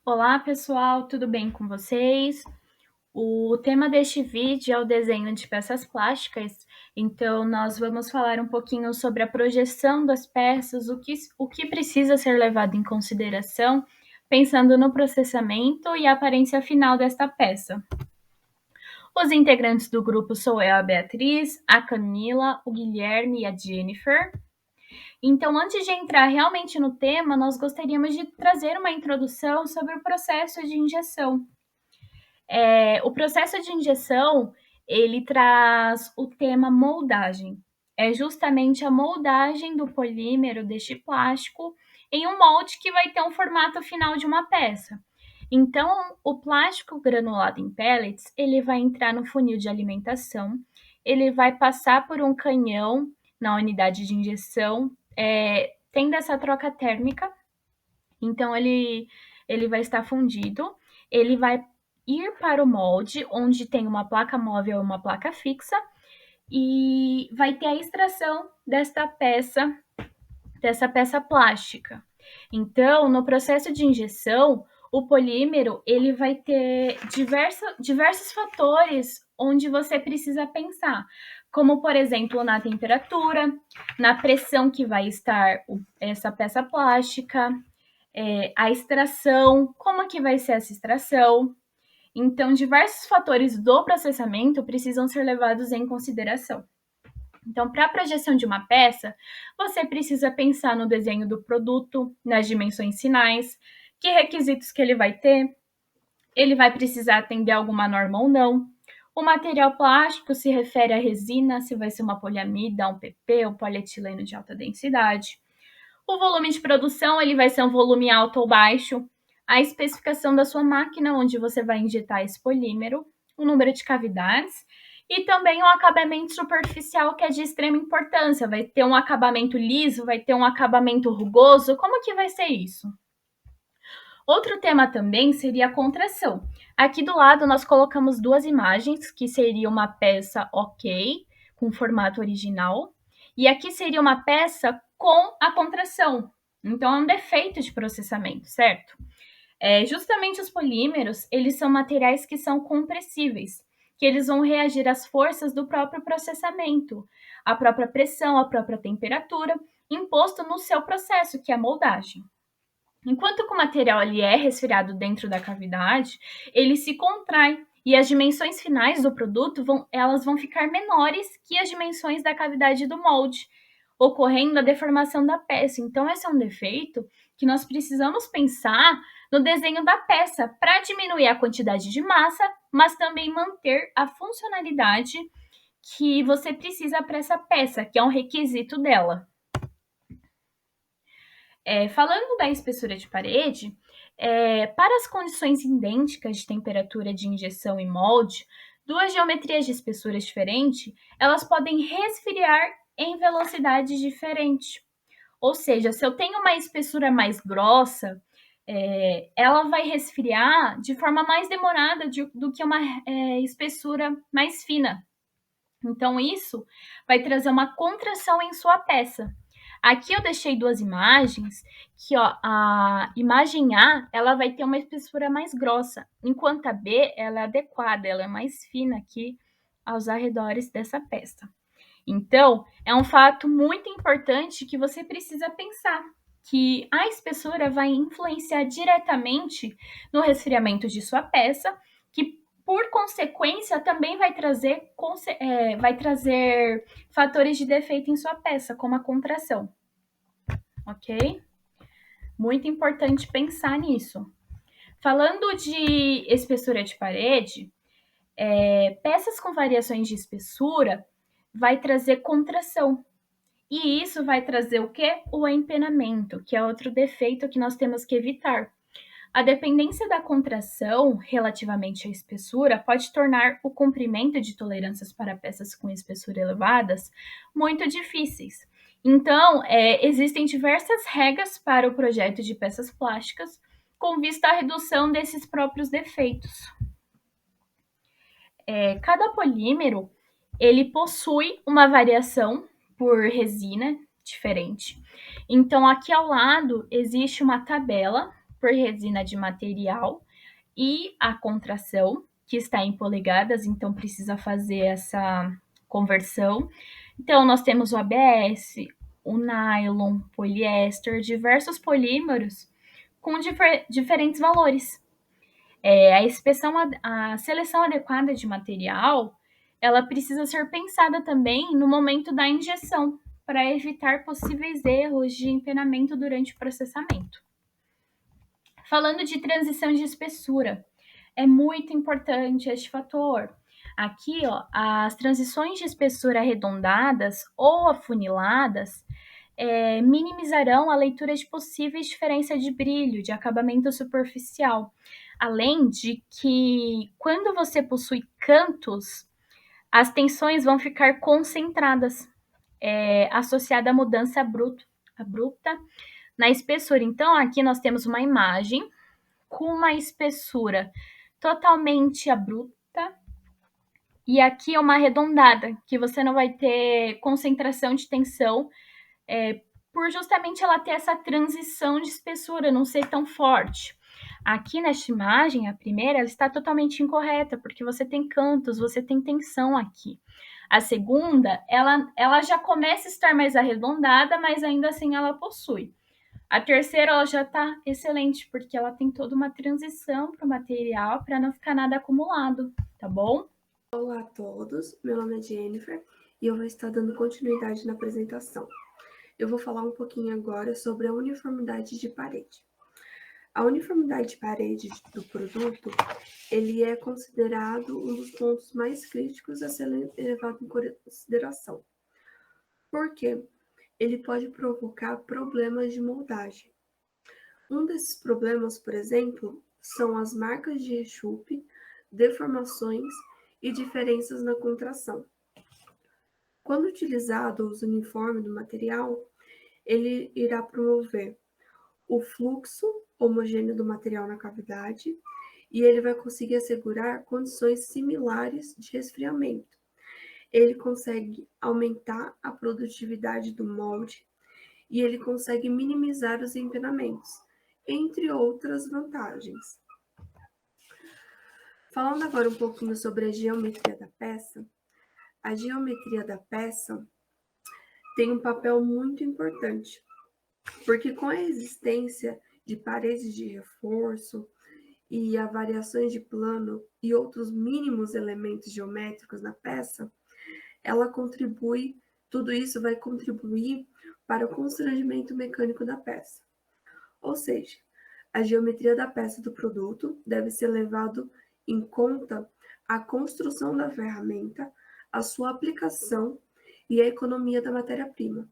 Olá, pessoal, tudo bem com vocês? O tema deste vídeo é o desenho de peças plásticas, então nós vamos falar um pouquinho sobre a projeção das peças, o que precisa ser levado em consideração, pensando no processamento e a aparência final desta peça. Os integrantes do grupo sou eu, a Beatriz, a Camila, o Guilherme e a Jennifer. Então, antes de entrar realmente no tema, nós gostaríamos de trazer uma introdução sobre o processo de injeção. O processo de injeção, ele traz o tema moldagem. É justamente a moldagem do polímero deste plástico em um molde que vai ter um formato final de uma peça. Então, o plástico granulado em pellets, ele vai entrar no funil de alimentação, ele vai passar por um canhão na unidade de injeção, tendo essa troca térmica. Então, ele vai estar fundido, ele vai ir para o molde, onde tem uma placa móvel e uma placa fixa, e vai ter a extração dessa peça plástica. Então, no processo de injeção, o polímero ele vai ter diversos fatores onde você precisa pensar, como por exemplo na temperatura, na pressão que vai estar essa peça plástica, a extração, como que vai ser essa extração. Então, diversos fatores do processamento precisam ser levados em consideração. Então, para a projeção de uma peça, você precisa pensar no desenho do produto, nas dimensões finais, que requisitos que ele vai ter, ele vai precisar atender alguma norma ou não. O material plástico se refere à resina, se vai ser uma poliamida, um PP ou polietileno de alta densidade. O volume de produção, ele vai ser um volume alto ou baixo. A especificação da sua máquina, onde você vai injetar esse polímero, o número de cavidades e também o acabamento superficial, que é de extrema importância. Vai ter um acabamento liso, vai ter um acabamento rugoso. Como que vai ser isso? Outro tema também seria a contração. Aqui do lado nós colocamos duas imagens, que seria uma peça ok, com formato original, e aqui seria uma peça com a contração. Então é um defeito de processamento, certo? Justamente os polímeros, eles são materiais que são compressíveis, que eles vão reagir às forças do próprio processamento, à própria pressão, à própria temperatura, imposto no seu processo, que é a moldagem. Enquanto que o material ele é resfriado dentro da cavidade, ele se contrai e as dimensões finais do produto elas vão ficar menores que as dimensões da cavidade do molde, ocorrendo a deformação da peça. Então, esse é um defeito que nós precisamos pensar no desenho da peça para diminuir a quantidade de massa, mas também manter a funcionalidade que você precisa para essa peça, que é um requisito dela. Falando da espessura de parede, para as condições idênticas de temperatura de injeção e molde, duas geometrias de espessuras diferentes, elas podem resfriar em velocidades diferentes. Ou seja, se eu tenho uma espessura mais grossa, ela vai resfriar de forma mais demorada do que uma espessura mais fina. Então, isso vai trazer uma contração em sua peça. Aqui eu deixei duas imagens, que ó, a imagem A, ela vai ter uma espessura mais grossa, enquanto a B, ela é adequada, ela é mais fina aqui aos arredores dessa peça. Então, é um fato muito importante que você precisa pensar, que a espessura vai influenciar diretamente no resfriamento de sua peça, que por consequência também vai trazer fatores de defeito em sua peça, como a contração. Ok? Muito importante pensar nisso. Falando de espessura de parede, peças com variações de espessura vai trazer contração. E isso vai trazer o quê? O empenamento, que é outro defeito que nós temos que evitar. A dependência da contração relativamente à espessura pode tornar o cumprimento de tolerâncias para peças com espessura elevadas muito difíceis. Então, existem diversas regras para o projeto de peças plásticas com vista à redução desses próprios defeitos. Cada polímero ele possui uma variação por resina diferente. Então, aqui ao lado existe uma tabela por resina de material e a contração, que está em polegadas, então precisa fazer essa conversão. Então, nós temos o ABS, o nylon, poliéster, diversos polímeros com diferentes valores. A seleção adequada de material, ela precisa ser pensada também no momento da injeção, para evitar possíveis erros de empenamento durante o processamento. Falando de transição de espessura, é muito importante este fator. Aqui, ó, as transições de espessura arredondadas ou afuniladas minimizarão a leitura de possíveis diferenças de brilho, de acabamento superficial. Além de que, quando você possui cantos, as tensões vão ficar concentradas, associada à mudança abrupta na espessura. Então, aqui nós temos uma imagem com uma espessura totalmente abrupta, e aqui é uma arredondada, que você não vai ter concentração de tensão, por justamente ela ter essa transição de espessura, não ser tão forte. Aqui nesta imagem, a primeira, ela está totalmente incorreta, porque você tem cantos, você tem tensão aqui. A segunda, ela já começa a estar mais arredondada, mas ainda assim ela possui. A terceira, ela já está excelente, porque ela tem toda uma transição para o material, para não ficar nada acumulado, tá bom? Olá a todos, meu nome é Jennifer e eu vou estar dando continuidade na apresentação. Eu vou falar um pouquinho agora sobre a uniformidade de parede. A uniformidade de parede do produto, ele é considerado um dos pontos mais críticos a ser levado em consideração. Por quê? Ele pode provocar problemas de moldagem. Um desses problemas, por exemplo, são as marcas de rechupe, deformações e diferenças na contração. Quando utilizado o uso uniforme do material, ele irá promover o fluxo homogêneo do material na cavidade e ele vai conseguir assegurar condições similares de resfriamento. Ele consegue aumentar a produtividade do molde e ele consegue minimizar os empenamentos, entre outras vantagens. Falando agora um pouquinho sobre a geometria da peça, a geometria da peça tem um papel muito importante, porque com a existência de paredes de reforço e a variações de plano e outros mínimos elementos geométricos na peça, tudo isso vai contribuir para o constrangimento mecânico da peça. Ou seja, a geometria da peça do produto deve ser levado em conta a construção da ferramenta, a sua aplicação e a economia da matéria-prima.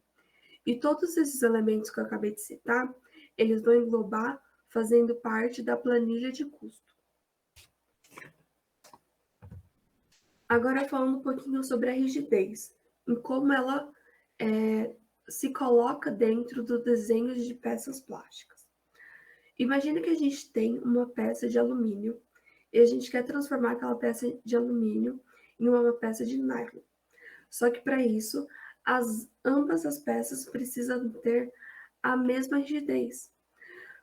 E todos esses elementos que eu acabei de citar, eles vão englobar fazendo parte da planilha de custo. Agora falando um pouquinho sobre a rigidez, em como ela se coloca dentro do desenho de peças plásticas. Imagina que a gente tem uma peça de alumínio e a gente quer transformar aquela peça de alumínio em uma peça de nylon. Só que para isso, ambas as peças precisam ter a mesma rigidez.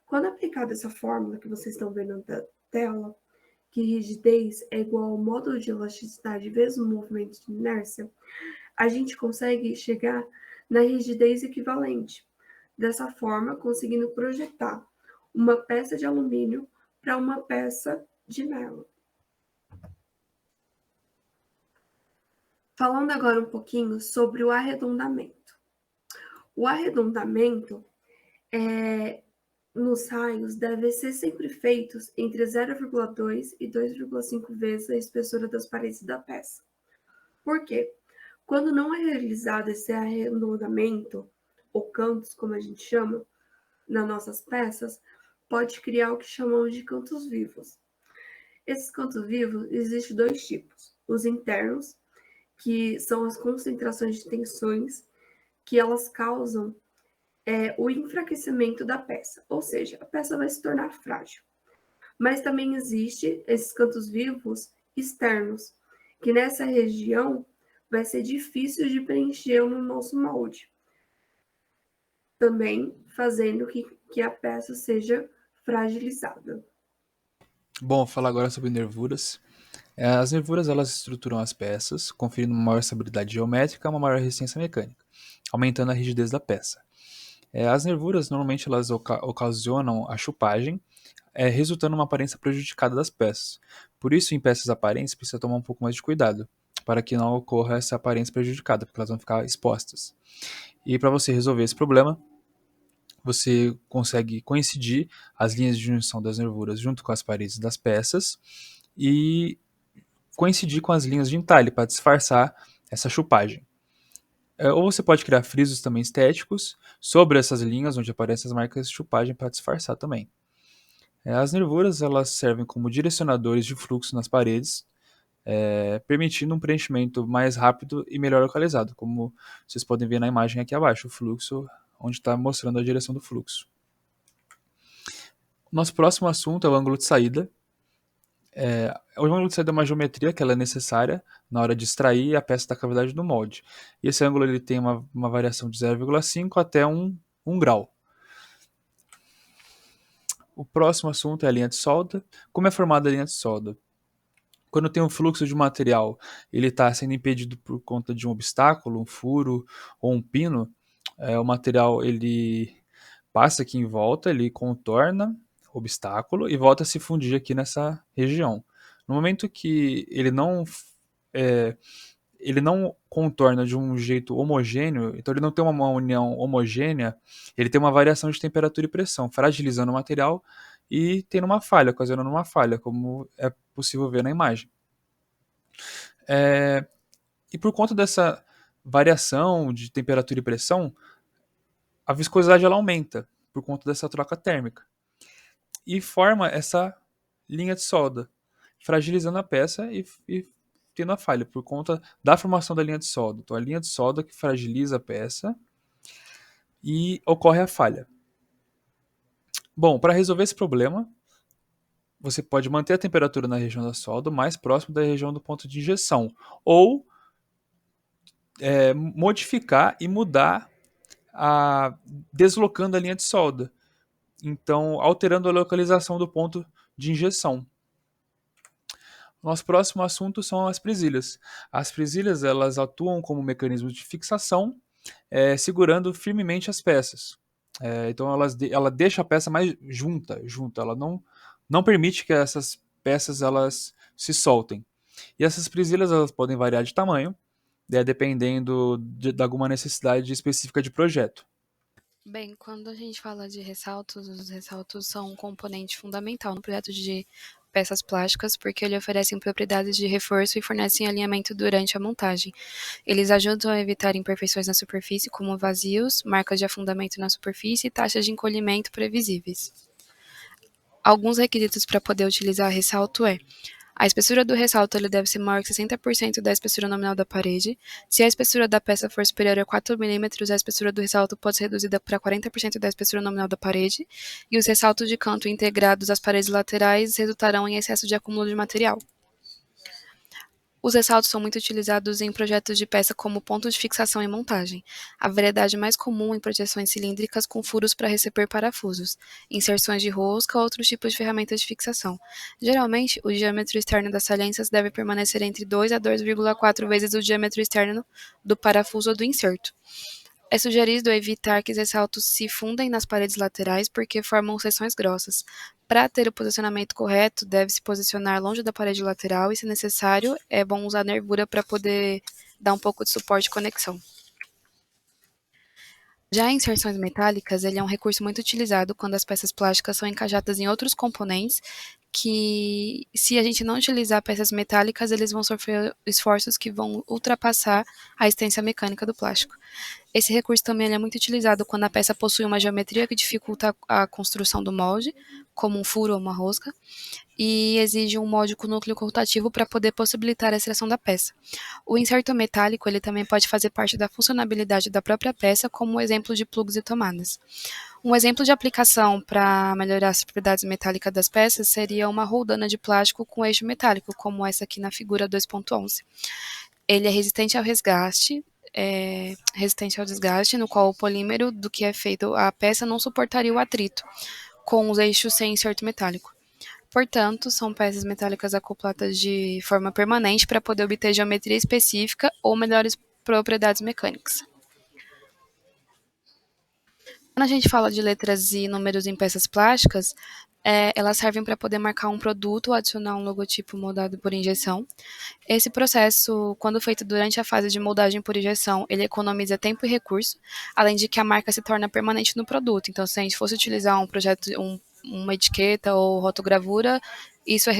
Quando aplicada essa fórmula que vocês estão vendo na tela, que rigidez é igual ao módulo de elasticidade vezes o movimento de inércia, a gente consegue chegar na rigidez equivalente. Dessa forma, conseguindo projetar uma peça de alumínio para uma peça de nylon. Falando agora um pouquinho sobre o arredondamento. O arredondamento nos raios deve ser sempre feito entre 0,2 e 2,5 vezes a espessura das paredes da peça. Por quê? Quando não é realizado esse arredondamento, ou cantos, como a gente chama, nas nossas peças, pode criar o que chamamos de cantos vivos. Esses cantos vivos existem dois tipos. Os internos, que são as concentrações de tensões que elas causam o enfraquecimento da peça, ou seja, a peça vai se tornar frágil. Mas também existe esses cantos vivos externos, que nessa região vai ser difícil de preencher no nosso molde, também fazendo que a peça seja fragilizada. Bom, vou falar agora sobre nervuras. As nervuras elas estruturam as peças, conferindo uma maior estabilidade geométrica e uma maior resistência mecânica, aumentando a rigidez da peça. As nervuras normalmente elas ocasionam a chupagem, resultando numa aparência prejudicada das peças. Por isso, em peças aparentes, precisa tomar um pouco mais de cuidado, para que não ocorra essa aparência prejudicada, porque elas vão ficar expostas. E para você resolver esse problema, você consegue coincidir as linhas de junção das nervuras junto com as paredes das peças e coincidir com as linhas de entalhe para disfarçar essa chupagem. Ou você pode criar frisos também estéticos sobre essas linhas onde aparecem as marcas de chupagem para disfarçar também. As nervuras elas servem como direcionadores de fluxo nas paredes, permitindo um preenchimento mais rápido e melhor localizado, como vocês podem ver na imagem aqui abaixo, o fluxo onde está mostrando a direção do fluxo. Nosso próximo assunto é o ângulo de saída. O ângulo de saída é uma geometria que ela é necessária na hora de extrair a peça da cavidade do molde. E esse ângulo ele tem uma variação de 0,5 até 1 grau. O próximo assunto é a linha de solda. Como é formada a linha de solda? Quando tem um fluxo de material, ele está sendo impedido por conta de um obstáculo, um furo ou um pino, o material ele passa aqui em volta, ele contorna o obstáculo e volta a se fundir aqui nessa região. No momento que ele não contorna de um jeito homogêneo, então ele não tem uma união homogênea, ele tem uma variação de temperatura e pressão, fragilizando o material e tendo uma falha, ocasionando uma falha, como é possível ver na imagem. E por conta dessa variação de temperatura e pressão, a viscosidade ela aumenta por conta dessa troca térmica e forma essa linha de solda, fragilizando a peça e tendo a falha por conta da formação da linha de solda. Então, a linha de solda que fragiliza a peça e ocorre a falha. Bom, para resolver esse problema, você pode manter a temperatura na região da solda mais próximo da região do ponto de injeção, ou modificar e mudar, deslocando a linha de solda, então alterando a localização do ponto de injeção. Nosso próximo assunto são as presilhas. As presilhas elas atuam como mecanismo de fixação, segurando firmemente as peças. Então ela deixa a peça mais junta, ela não permite que essas peças elas se soltem. E essas presilhas elas podem variar de tamanho, dependendo de alguma necessidade específica de projeto. Bem, quando a gente fala de ressaltos, os ressaltos são um componente fundamental no projeto de peças plásticas, porque eles oferecem propriedades de reforço e fornecem alinhamento durante a montagem. Eles ajudam a evitar imperfeições na superfície, como vazios, marcas de afundamento na superfície e taxas de encolhimento previsíveis. Alguns requisitos para poder utilizar ressalto a espessura do ressalto ele deve ser maior que 60% da espessura nominal da parede. Se a espessura da peça for superior a 4 mm, a espessura do ressalto pode ser reduzida para 40% da espessura nominal da parede, e os ressaltos de canto integrados às paredes laterais resultarão em excesso de acúmulo de material. Os ressaltos são muito utilizados em projetos de peça como ponto de fixação e montagem. A variedade mais comum em projeções cilíndricas com furos para receber parafusos, inserções de rosca ou outros tipos de ferramentas de fixação. Geralmente, o diâmetro externo das saliências deve permanecer entre 2 a 2,4 vezes o diâmetro externo do parafuso ou do inserto. É sugerido evitar que os ressaltos se fundem nas paredes laterais porque formam seções grossas. Para ter o posicionamento correto, deve-se posicionar longe da parede lateral e, se necessário, é bom usar nervura para poder dar um pouco de suporte e conexão. Já em inserções metálicas, ele é um recurso muito utilizado quando as peças plásticas são encaixadas em outros componentes que, se a gente não utilizar peças metálicas, eles vão sofrer esforços que vão ultrapassar a resistência mecânica do plástico. Esse recurso também é muito utilizado quando a peça possui uma geometria que dificulta a construção do molde, como um furo ou uma rosca, e exige um molde com núcleo rotativo para poder possibilitar a extração da peça. O inserto metálico ele também pode fazer parte da funcionalidade da própria peça, como exemplo de plugs e tomadas. Um exemplo de aplicação para melhorar as propriedades metálicas das peças seria uma roldana de plástico com eixo metálico, como essa aqui na figura 2.11. Ele é resistente ao desgaste, no qual o polímero do que é feito a peça não suportaria o atrito, com os eixos sem inserto metálico. Portanto, são peças metálicas acopladas de forma permanente para poder obter geometria específica ou melhores propriedades mecânicas. Quando a gente fala de letras e números em peças plásticas, elas servem para poder marcar um produto ou adicionar um logotipo moldado por injeção. Esse processo, quando feito durante a fase de moldagem por injeção, ele economiza tempo e recurso, além de que a marca se torna permanente no produto. Então, se a gente fosse utilizar uma etiqueta ou rotogravura, isso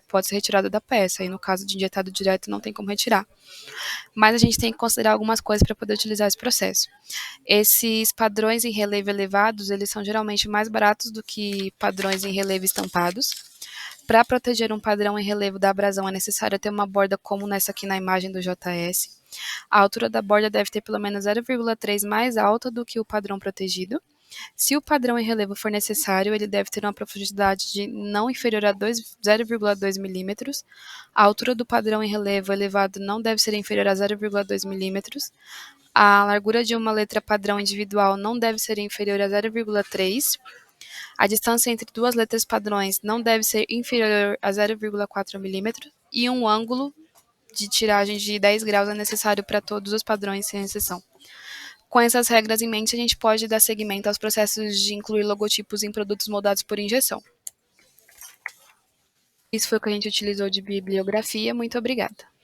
pode ser retirado da peça, e no caso de injetado direto não tem como retirar. Mas a gente tem que considerar algumas coisas para poder utilizar esse processo. Esses padrões em relevo elevados, eles são geralmente mais baratos do que padrões em relevo estampados. Para proteger um padrão em relevo da abrasão, é necessário ter uma borda como nessa aqui na imagem do JS. A altura da borda deve ter pelo menos 0,3 mais alta do que o padrão protegido. Se o padrão em relevo for necessário, ele deve ter uma profundidade de não inferior a 0,2 milímetros. A altura do padrão em relevo elevado não deve ser inferior a 0,2 milímetros. A largura de uma letra padrão individual não deve ser inferior a 0,3. A distância entre duas letras padrões não deve ser inferior a 0,4 milímetros. E um ângulo de tiragem de 10 graus é necessário para todos os padrões, sem exceção. Com essas regras em mente, a gente pode dar seguimento aos processos de incluir logotipos em produtos moldados por injeção. Isso foi o que a gente utilizou de bibliografia. Muito obrigada.